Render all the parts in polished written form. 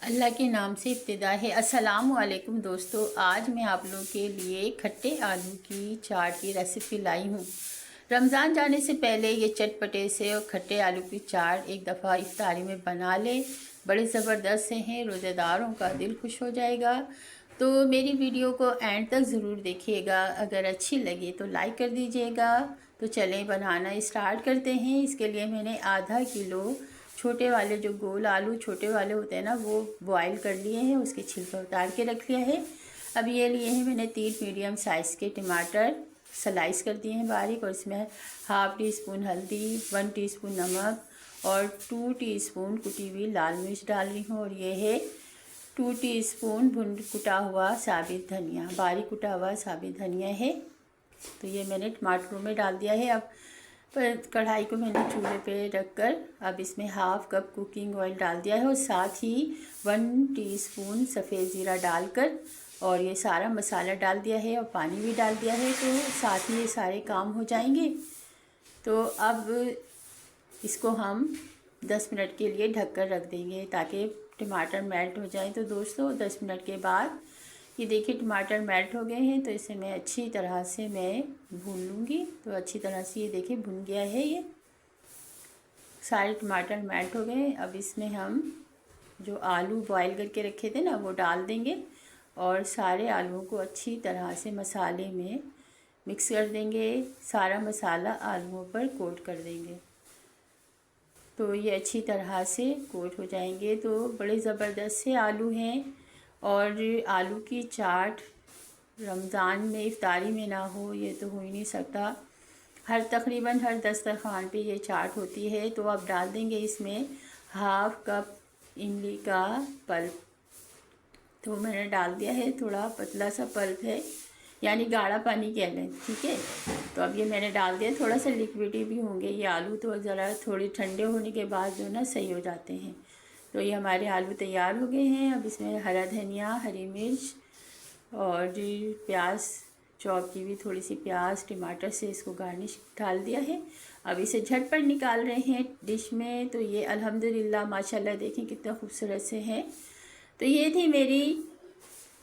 अल्लाह के नाम से इब्तिदा है। अस्सलामु अलैकुम दोस्तों, आज मैं आप लोगों के लिए खट्टे आलू की चाट की रेसिपी लाई हूँ। रमज़ान जाने से पहले ये चटपटे से और खट्टे आलू की चाट एक दफ़ा इफ्तारी में बना लें। बड़े ज़बरदस्त से हैं, रोज़ेदारों का दिल खुश हो जाएगा। तो मेरी वीडियो को एंड तक ज़रूर देखिएगा। अगर अच्छी लगे तो लाइक कर दीजिएगा। तो चलें बनाना स्टार्ट करते हैं। इसके लिए मैंने आधा किलो छोटे वाले जो गोल आलू छोटे वाले होते हैं ना, वो बॉईल कर लिए हैं, उसके छिलका उतार के रख लिया है। अब ये लिए हैं मैंने 3 मीडियम साइज़ के टमाटर, स्लाइस कर दिए हैं बारीक, और इसमें हाफ़ टी स्पून हल्दी, 1 टीस्पून नमक और 2 टीस्पून कुटी हुई लाल मिर्च डाल रही हूँ। और ये है 2 टीस्पून कुटा हुआ साबित धनिया, बारीक कुटा हुआ साबित धनिया है। तो ये मैंने टमाटरों में डाल दिया है। अब पर कढ़ाई को मैंने चूल्हे पे रखकर अब इसमें हाफ़ कप कुकिंग ऑयल डाल दिया है और साथ ही 1 टीस्पून सफ़ेद ज़ीरा डालकर और ये सारा मसाला डाल दिया है और पानी भी डाल दिया है। तो साथ ही ये सारे काम हो जाएंगे। तो अब इसको हम 10 मिनट के लिए ढककर रख देंगे ताकि टमाटर मेल्ट हो जाए। तो दोस्तों 10 मिनट के बाद ये देखिए टमाटर मेल्ट हो गए हैं। तो इसे मैं अच्छी तरह से भून लूँगी। तो अच्छी तरह से ये देखिए भुन गया है, ये सारे टमाटर मेल्ट हो गए। अब इसमें हम जो आलू बॉईल करके रखे थे ना, वो डाल देंगे और सारे आलूओं को अच्छी तरह से मसाले में मिक्स कर देंगे। सारा मसाला आलूओं पर कोट कर देंगे। तो ये अच्छी तरह से कोट हो जाएंगे। तो बड़े ज़बरदस्त से आलू हैं। और आलू की चाट रमज़ान में इफ्तारी में ना हो ये तो हो ही नहीं सकता। तकरीबन हर दस्तरखान पे ये चाट होती है। तो अब डाल देंगे इसमें हाफ़ कप इमली का पल्प। तो मैंने डाल दिया है, थोड़ा पतला सा पल्प है, यानी गाढ़ा पानी कह लें, ठीक है। तो अब ये मैंने डाल दिया, थोड़ा सा लिक्विडी भी होंगे ये आलू, तो ज़रा थोड़े ठंडे होने के बाद जो ना सही हो जाते हैं। तो ये हमारे आलू तैयार हो गए हैं। अब इसमें हरा धनिया, हरी मिर्च और प्याज, चॉप की भी थोड़ी सी प्याज, टमाटर से इसको गार्निश डाल दिया है। अब इसे झटपट निकाल रहे हैं डिश में। तो ये अल्हम्दुलिल्लाह माशाल्लाह देखें कितना खूबसूरत से हैं। तो ये थी मेरी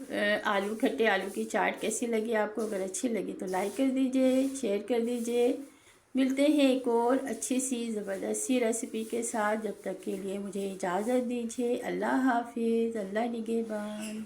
खट्टे आलू की चाट। कैसी लगी आपको? अगर अच्छी लगी तो लाइक कर दीजिए, शेयर कर दीजिए। मिलते हैं एक और अच्छी सी ज़बरदस्त सी रेसिपी के साथ। जब तक के लिए मुझे इजाज़त दीजिए। अल्लाह हाफिज़, अल्लाह निगहबान।